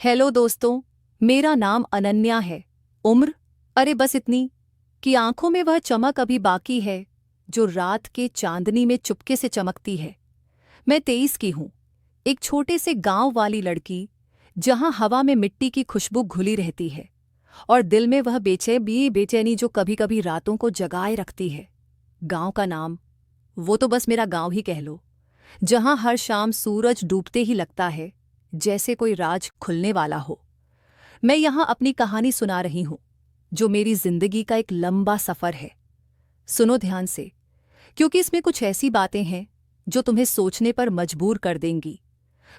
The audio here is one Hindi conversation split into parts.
हेलो दोस्तों, मेरा नाम अनन्या है। उम्र अरे बस इतनी कि आंखों में वह चमक अभी बाकी है जो रात के चांदनी में चुपके से चमकती है। मैं 23 की हूँ, एक छोटे से गांव वाली लड़की जहां हवा में मिट्टी की खुशबू घुली रहती है और दिल में वह बेचैनी जो कभी कभी रातों को जगाए रखती है। गांव का नाम, वो तो बस मेरा गांव ही कह लो, जहां हर शाम सूरज डूबते ही लगता है जैसे कोई राज खुलने वाला हो। मैं यहां अपनी कहानी सुना रही हूं, जो मेरी जिंदगी का एक लंबा सफर है। सुनो ध्यान से, क्योंकि इसमें कुछ ऐसी बातें हैं जो तुम्हें सोचने पर मजबूर कर देंगी।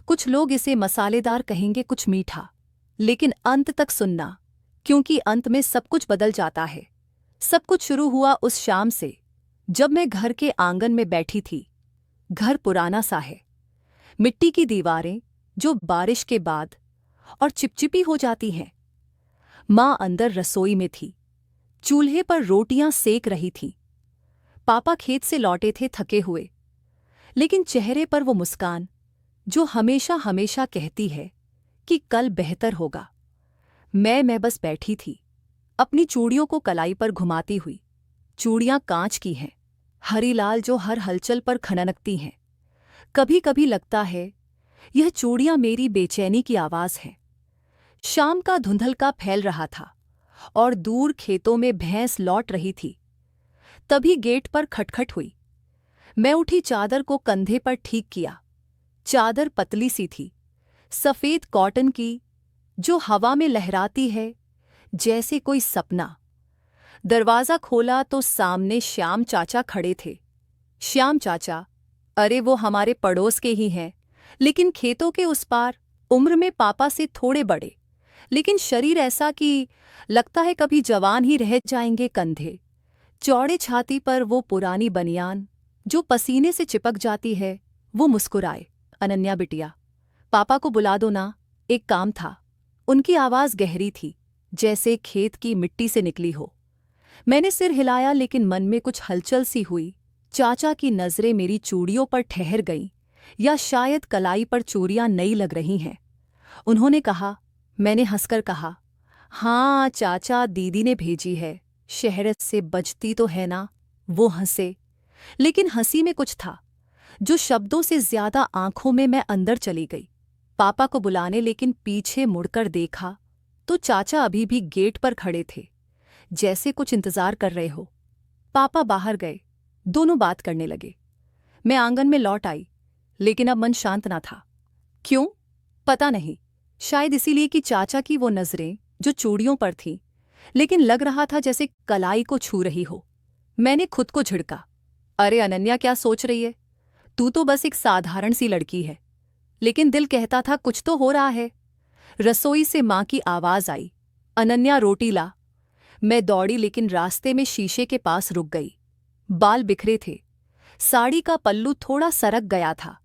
कुछ लोग इसे मसालेदार कहेंगे, कुछ मीठा, लेकिन अंत तक सुनना, क्योंकि अंत में सब कुछ बदल जाता है। सब कुछ शुरू हुआ उस शाम से जब मैं घर के आंगन में बैठी थी। घर पुराना सा है, मिट्टी की दीवारें जो बारिश के बाद और चिपचिपी हो जाती हैं। माँ अंदर रसोई में थी, चूल्हे पर रोटियां सेक रही थी। पापा खेत से लौटे थे थके हुए, लेकिन चेहरे पर वो मुस्कान जो हमेशा हमेशा कहती है कि कल बेहतर होगा। मैं बस बैठी थी, अपनी चूड़ियों को कलाई पर घुमाती हुई। चूड़ियां कांच की हैं, हरी लाल, जो हर हलचल पर खनकती हैं। कभी कभी लगता है यह चूड़ियां मेरी बेचैनी की आवाज है। शाम का धुंधलका फैल रहा था और दूर खेतों में भैंस लौट रही थी। तभी गेट पर खटखट हुई। मैं उठी, चादर को कंधे पर ठीक किया। चादर पतली सी थी, सफेद कॉटन की, जो हवा में लहराती है जैसे कोई सपना। दरवाजा खोला तो सामने श्याम चाचा खड़े थे। श्याम चाचा, अरे वो हमारे पड़ोस के ही हैं, लेकिन खेतों के उस पार, उम्र में पापा से थोड़े बड़े, लेकिन शरीर ऐसा कि लगता है कभी जवान ही रह जाएंगे। कंधे चौड़े, छाती पर वो पुरानी बनियान जो पसीने से चिपक जाती है। वो मुस्कुराए, अनन्या बिटिया, पापा को बुला दो ना, एक काम था। उनकी आवाज गहरी थी, जैसे खेत की मिट्टी से निकली हो। मैंने सिर हिलाया, लेकिन मन में कुछ हलचल सी हुई। चाचा की नजरें मेरी चूड़ियों पर ठहर गईं, या शायद कलाई पर चूड़ियां नई लग रही हैं। उन्होंने कहा, मैंने हंसकर कहा, हाँ चाचा, दीदी ने भेजी है, शहर से बजती तो है ना। वो हंसे, लेकिन हंसी में कुछ था जो शब्दों से ज्यादा आंखों में मैं अंदर चली गई। पापा को बुलाने, लेकिन पीछे मुड़कर देखा तो चाचा अभी भी गेट पर खड़े थे, जैसे कुछ इंतजार कर रहे हो। पापा बाहर गए, दोनों बात करने लगे। मैं आंगन में लौट आई, लेकिन अब मन शांत ना था। क्यों पता नहीं, शायद इसीलिए कि चाचा की वो नजरें जो चूड़ियों पर थीं, लेकिन लग रहा था जैसे कलाई को छू रही हो। मैंने खुद को झिड़का, अरे अनन्या, क्या सोच रही है? तू तो बस एक साधारण सी लड़की है। लेकिन दिल कहता था कुछ तो हो रहा है। रसोई से माँ की आवाज आई, अनन्या रोटी ला। मैं दौड़ी, लेकिन रास्ते में शीशे के पास रुक गई। बाल बिखरे थे, साड़ी का पल्लू थोड़ा सरक गया था।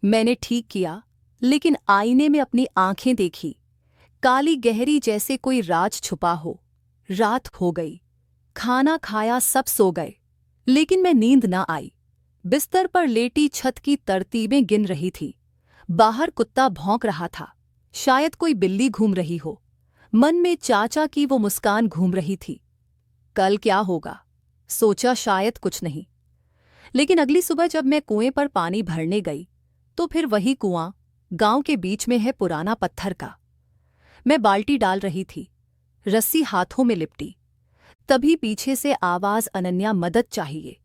मैंने ठीक किया, लेकिन आईने में अपनी आंखें देखी, काली गहरी, जैसे कोई राज छुपा हो। रात हो गई, खाना खाया, सब सो गए, लेकिन मैं नींद ना आई। बिस्तर पर लेटी छत की तरतीबें गिन रही थी। बाहर कुत्ता भौंक रहा था, शायद कोई बिल्ली घूम रही हो। मन में चाचा की वो मुस्कान घूम रही थी। कल क्या होगा? सोचा, शायद कुछ नहीं। लेकिन अगली सुबह जब मैं कुएं पर पानी भरने गई, तो फिर वही कुआं, गांव के बीच में है, पुराना पत्थर का। मैं बाल्टी डाल रही थी, रस्सी हाथों में लिपटी। तभी पीछे से आवाज, अनन्या मदद चाहिए।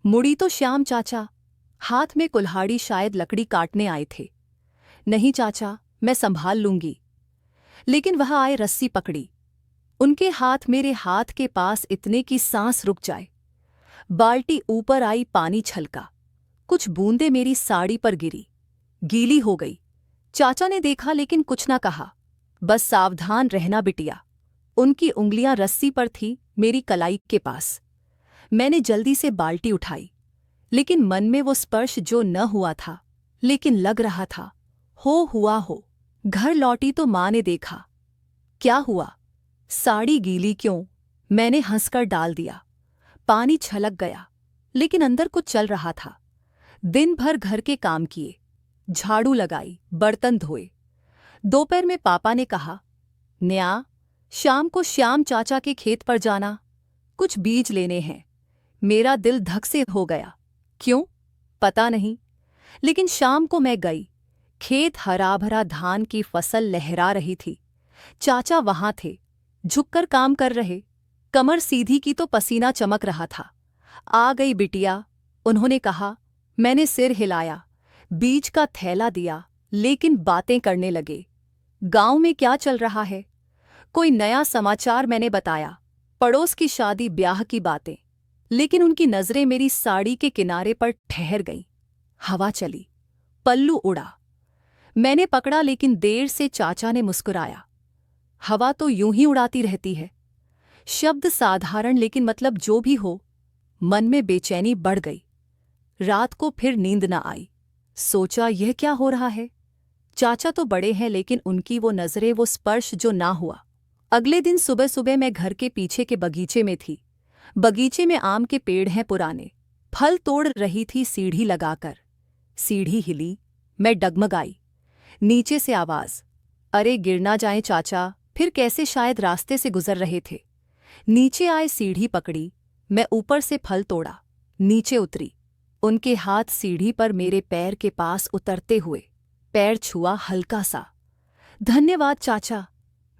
मुड़ी तो श्याम चाचा, हाथ में कुल्हाड़ी, शायद लकड़ी काटने आए थे। नहीं चाचा, मैं संभाल लूंगी। लेकिन वह आए, रस्सी पकड़ी, उनके हाथ मेरे हाथ के पास इतने की सांस रुक जाए। बाल्टी ऊपर आई, पानी छलका, कुछ बूंदें मेरी साड़ी पर गिरी, गीली हो गई। चाचा ने देखा, लेकिन कुछ ना कहा, बस सावधान रहना बिटिया। उनकी उंगलियां रस्सी पर थी, मेरी कलाई के पास। मैंने जल्दी से बाल्टी उठाई, लेकिन मन में वो स्पर्श जो न हुआ था, लेकिन लग रहा था हुआ हो। घर लौटी तो माँ ने देखा। क्या हुआ? साड़ी गीली क्यों? मैंने हंसकर डाल दिया। पानी छलक गया, लेकिन अंदर कुछ चल रहा था। दिन भर घर के काम किए, झाड़ू लगाई, बर्तन धोए, दोपहर में पापा ने कहा, न्या, शाम को श्याम चाचा के खेत पर जाना, कुछ बीज लेने हैं। मेरा दिल धक से हो गया। क्यों? पता नहीं, लेकिन शाम को मैं गई। खेत हरा भरा, धान की फसल लहरा रही थी। चाचा वहां थे, झुककर काम कर रहे। कमर सीधी की तो पसीना चमक रहा था। आ गई बिटिया, उन्होंने कहा। मैंने सिर हिलाया, बीज का थैला दिया, लेकिन बातें करने लगे। गांव में क्या चल रहा है, कोई नया समाचार मैंने बताया। पड़ोस की शादी ब्याह की बातें, लेकिन उनकी नजरें मेरी साड़ी के किनारे पर ठहर गईं। हवा चली, पल्लू उड़ा। मैंने पकड़ा, लेकिन देर से चाचा ने मुस्कुराया। हवा तो यूं ही उड़ाती रहती है। शब्द साधारण, लेकिन मतलब जो भी हो। मन में बेचैनी बढ़ गई। रात को फिर नींद न आई। सोचा, यह क्या हो रहा है? चाचा तो बड़े हैं, लेकिन उनकी वो नजरें, वो स्पर्श जो ना हुआ। अगले दिन सुबह सुबह मैं घर के पीछे के बगीचे में थी। बगीचे में आम के पेड़ हैं पुराने। फल तोड़ रही थी सीढ़ी लगाकर। सीढ़ी हिली, मैं डगमगाई। नीचे से आवाज, अरे गिर ना जाए चाचा। फिर कैसे, शायद रास्ते से गुजर रहे थे। नीचे आए, सीढ़ी पकड़ी, मैं ऊपर से फल तोड़ा। नीचे उतरी, उनके हाथ सीढ़ी पर मेरे पैर के पास उतरते हुए। पैर छुआ हल्का सा। धन्यवाद चाचा,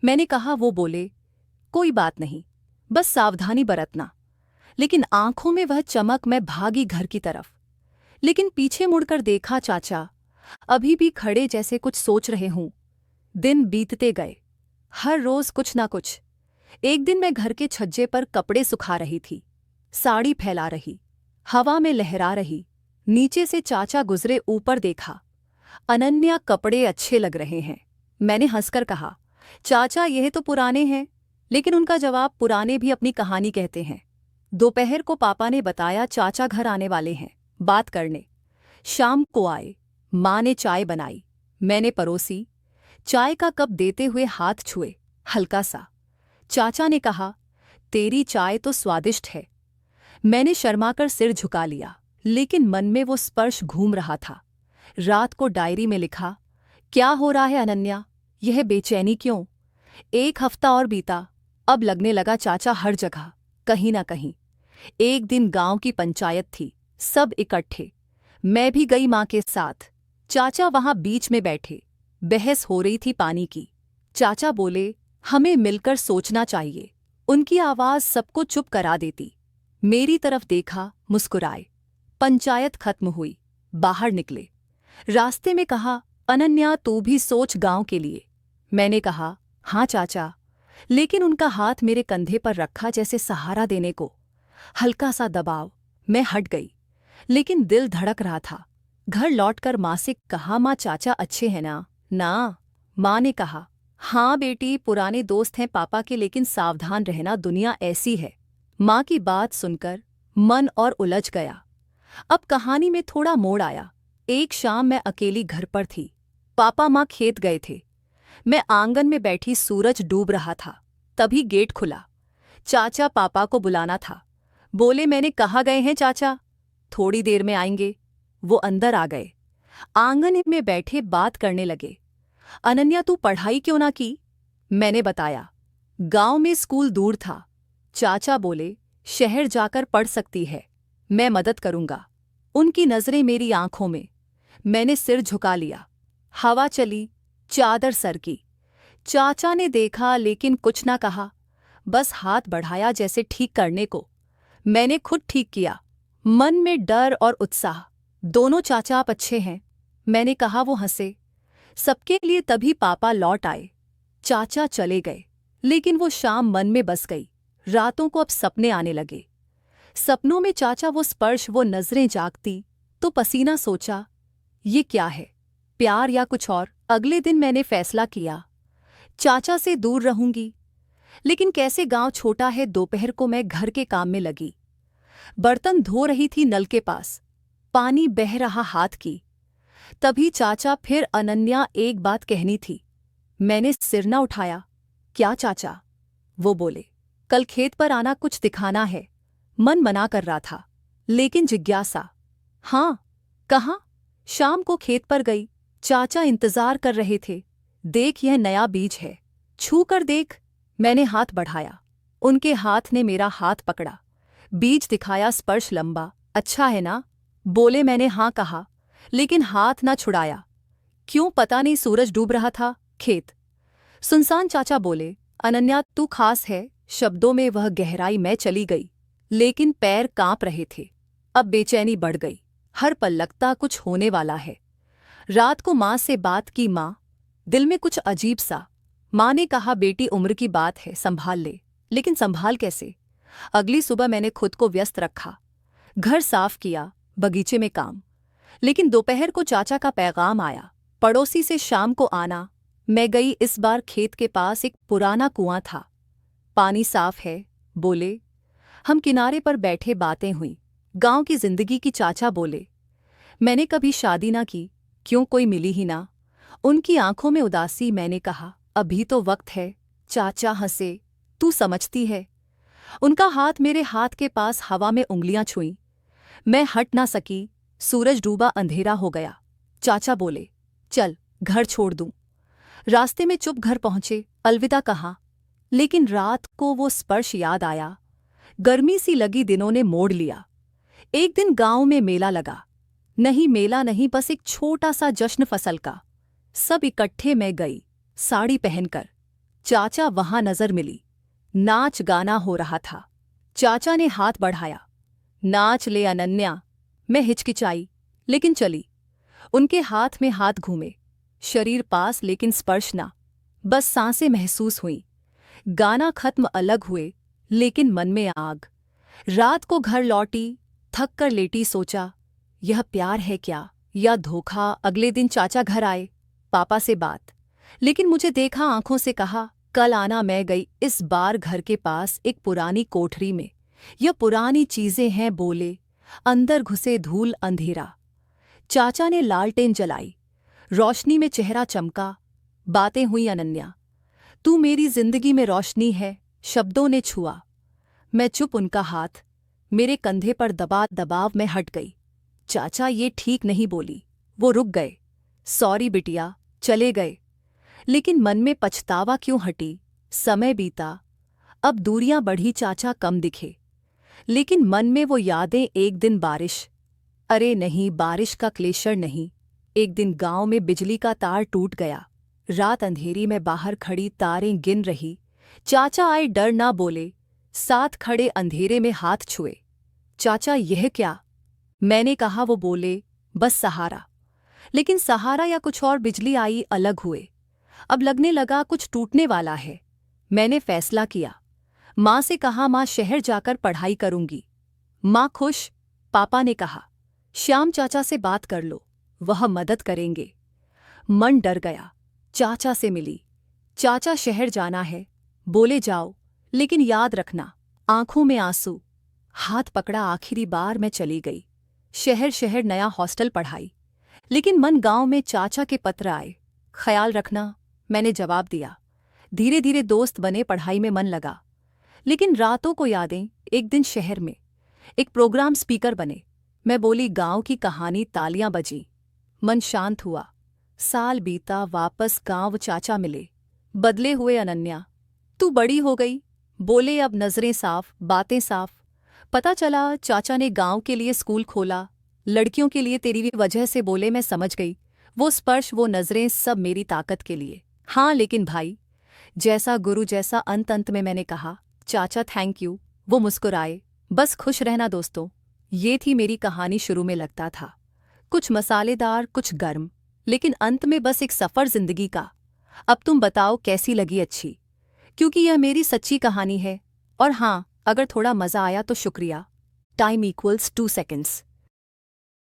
मैंने कहा। वो बोले, कोई बात नहीं, बस सावधानी बरतना। लेकिन आंखों में वह चमक। मैं भागी घर की तरफ, लेकिन पीछे मुड़कर देखा, चाचा अभी भी खड़े, जैसे कुछ सोच रहे हूं। दिन बीतते गए, हर रोज कुछ ना कुछ। एक दिन मैं घर के छज्जे पर कपड़े सुखा रही थी। साड़ी फैला रही, हवा में लहरा रही। नीचे से चाचा गुजरे, ऊपर देखा। अनन्या, कपड़े अच्छे लग रहे हैं। मैंने हंसकर कहा, चाचा यह तो पुराने हैं। लेकिन उनका जवाब, पुराने भी अपनी कहानी कहते हैं। दोपहर को पापा ने बताया, चाचा घर आने वाले हैं बात करने। शाम को आए। माँ ने चाय बनाई, मैंने परोसी। चाय का कप देते हुए हाथ छुए, हल्का सा। चाचा ने कहा, तेरी चाय तो स्वादिष्ट है। मैंने शर्माकर सिर झुका लिया, लेकिन मन में वो स्पर्श घूम रहा था। रात को डायरी में लिखा, क्या हो रहा है अनन्या, यह बेचैनी क्यों? 1 हफ्ता और बीता। अब लगने लगा चाचा हर जगह, कहीं ना कहीं। एक दिन गांव की पंचायत थी, सब इकट्ठे। मैं भी गई मां के साथ। चाचा वहां बीच में बैठे, बहस हो रही थी पानी की। चाचा बोले, हमें मिलकर सोचना चाहिए। उनकी आवाज सबको चुप करा देती। मेरी तरफ देखा, मुस्कुराए। पंचायत खत्म हुई, बाहर निकले। रास्ते में कहा, अनन्या तू भी सोच गांव के लिए। मैंने कहा, हाँ चाचा। लेकिन उनका हाथ मेरे कंधे पर रखा, जैसे सहारा देने को। हल्का सा दबाव। मैं हट गई, लेकिन दिल धड़क रहा था। घर लौटकर माँ से कहा, माँ चाचा अच्छे हैं ना? ना। माँ ने कहा, हाँ बेटी, पुराने दोस्त हैं पापा के, लेकिन सावधान रहना, दुनिया ऐसी है। माँ की बात सुनकर मन और उलझ गया। अब कहानी में थोड़ा मोड़ आया। एक शाम मैं अकेली घर पर थी। पापा माँ खेत गए थे। मैं आंगन में बैठी, सूरज डूब रहा था। तभी गेट खुला। चाचा पापा को बुलाना था। बोले, मैंने कहा गए हैं चाचा, थोड़ी देर में आएंगे। वो अंदर आ गए। आंगन में बैठे बात करने लगे। अनन्या तू पढ़ाई क्यों ना की? मैंने बताया, गांव में स्कूल दूर था। चाचा बोले, शहर जाकर पढ़ सकती है, मैं मदद करूंगा। उनकी नजरें मेरी आंखों में। मैंने सिर झुका लिया। हवा चली, चादर सरकी। चाचा ने देखा, लेकिन कुछ ना कहा, बस हाथ बढ़ाया जैसे ठीक करने को। मैंने खुद ठीक किया, मन में डर और उत्साह दोनों। चाचा आप अच्छे हैं, मैंने कहा। वो हंसे। सबके लिए तभी पापा लौट आए। चाचा चले गए, लेकिन वो शाम मन में बस गई। रातों को अब सपने आने लगे। सपनों में चाचा, वो स्पर्श, वो नजरें जागती तो पसीना। सोचा, ये क्या है, प्यार या कुछ और? अगले दिन मैंने फैसला किया, चाचा से दूर रहूंगी। लेकिन कैसे, गांव छोटा है। दोपहर को मैं घर के काम में लगी। बर्तन धो रही थी नल के पास, पानी बह रहा हाथ की। तभी चाचा फिर, अनन्या एक बात कहनी थी। मैंने सिर न उठाया। क्या चाचा? वो बोले, कल खेत पर आना, कुछ दिखाना है। मन मना कर रहा था, लेकिन जिज्ञासा। हाँ। कहाँ? शाम को खेत पर गई। चाचा इंतजार कर रहे थे। देख यह नया बीज है, छू कर देख। मैंने हाथ बढ़ाया, उनके हाथ ने मेरा हाथ पकड़ा, बीज दिखाया, स्पर्श लंबा। अच्छा है ना? बोले। मैंने हाँ कहा, लेकिन हाथ ना छुड़ाया। क्यों पता नहीं, सूरज डूब रहा था। खेत सुनसान। चाचा बोले, अनन्या तू खास है। शब्दों में वह गहराई में चली गई, लेकिन पैर कांप रहे थे। अब बेचैनी बढ़ गई, हर पल लगता कुछ होने वाला है। रात को माँ से बात की। माँ, दिल में कुछ अजीब सा। माँ ने कहा, बेटी उम्र की बात है, संभाल ले। लेकिन संभाल कैसे? अगली सुबह मैंने खुद को व्यस्त रखा, घर साफ किया, बगीचे में काम। लेकिन दोपहर को चाचा का पैगाम आया, पड़ोसी से शाम को आना। मैं गई। इस बार खेत के पास एक पुराना कुआं था, पानी साफ है, बोले। हम किनारे पर बैठे, बातें हुई, गांव की जिंदगी की। चाचा बोले, मैंने कभी शादी ना की, क्यों, कोई मिली ही ना। उनकी आंखों में उदासी। मैंने कहा, अभी तो वक्त है। चाचा हंसे, तू समझती है। उनका हाथ मेरे हाथ के पास, हवा में उंगलियां छुईं। मैं हट ना सकी। सूरज डूबा, अंधेरा हो गया। चाचा बोले, चल घर छोड़ दूं। रास्ते में चुप घर पहुंचे, अलविदा कहा। लेकिन रात को वो स्पर्श याद आया। गर्मी सी लगी, दिनों ने मोड़ लिया। एक दिन गांव में मेला लगा। नहीं, मेला नहीं, बस एक छोटा सा जश्न फसल का। सब इकट्ठे। मैं गई, साड़ी पहनकर। चाचा वहां नजर मिली। नाच गाना हो रहा था। चाचा ने हाथ बढ़ाया, नाच ले अनन्या। मैं हिचकिचाई, लेकिन चली। उनके हाथ में हाथ घूमे, शरीर पास, लेकिन स्पर्श ना। बस सांसें महसूस हुईं। गाना खत्म, अलग हुए, लेकिन मन में आग। रात को घर लौटी, थक कर लेटी, सोचा यह प्यार है क्या या धोखा। अगले दिन चाचा घर आए, पापा से बात। लेकिन मुझे देखा, आंखों से कहा, कल आना। मैं गई। इस बार घर के पास एक पुरानी कोठरी में। यह पुरानी चीजें हैं, बोले। अंदर घुसे, धूल, अंधेरा। चाचा ने लालटेन जलाई, रोशनी में चेहरा चमका। बातें हुई, अनन्या तू मेरी जिंदगी में रोशनी है। शब्दों ने छुआ। मैं चुप, उनका हाथ मेरे कंधे पर दबा। दबाव में हट गई। चाचा ये ठीक नहीं, बोली। वो रुक गए। सॉरी बिटिया, चले गए। लेकिन मन में पछतावा क्यों। हटी, समय बीता, अब दूरियां बढ़ी, चाचा कम दिखे। लेकिन मन में वो यादें। एक दिन बारिश, अरे नहीं, बारिश का क्लेशर नहीं। एक दिन गांव में बिजली का तार टूट गया। रात अंधेरी में बाहर खड़ी, तारें गिन रही। चाचा आए, डर ना बोले, साथ खड़े, अंधेरे में हाथ छुए। चाचा यह क्या? मैंने कहा। वो बोले, बस सहारा। लेकिन सहारा या कुछ और। बिजली आई, अलग हुए। अब लगने लगा कुछ टूटने वाला है। मैंने फैसला किया। माँ से कहा, माँ शहर जाकर पढ़ाई करूंगी। माँ खुश। पापा ने कहा, श्याम चाचा से बात कर लो, वह मदद करेंगे। मन डर गया। चाचा से मिली। चाचा शहर जाना है, बोले जाओ, लेकिन याद रखना। आंखों में आंसू, हाथ पकड़ा। आखिरी बार मैं चली गई। शहर शहर, नया हॉस्टल, पढ़ाई। लेकिन मन गांव में। चाचा के पत्र आए, ख्याल रखना। मैंने जवाब दिया। धीरे धीरे दोस्त बने, पढ़ाई में मन लगा। लेकिन रातों को यादें। एक दिन शहर में एक प्रोग्राम, स्पीकर बने। मैं बोली, गांव की कहानी। तालियां बजी, मन शांत हुआ। साल बीता, वापस गांव। चाचा मिले, बदले हुए। अनन्या तू बड़ी हो गई, बोले। अब नजरें साफ, बातें साफ। पता चला चाचा ने गांव के लिए स्कूल खोला, लड़कियों के लिए। तेरी वजह से, बोले। मैं समझ गई, वो स्पर्श, वो नजरें, सब मेरी ताकत के लिए। हाँ, लेकिन भाई जैसा गुरु जैसा। अंत अंत में मैंने कहा, चाचा थैंक यू। वो मुस्कुराए। बस खुश रहना दोस्तों। ये थी मेरी कहानी। शुरू में लगता था कुछ मसालेदार, कुछ गर्म, लेकिन अंत में बस एक सफ़र जिंदगी का। अब तुम बताओ कैसी लगी? अच्छी, क्योंकि यह मेरी सच्ची कहानी है। और हाँ, अगर थोड़ा मज़ा आया तो शुक्रिया। Time equals 2 seconds।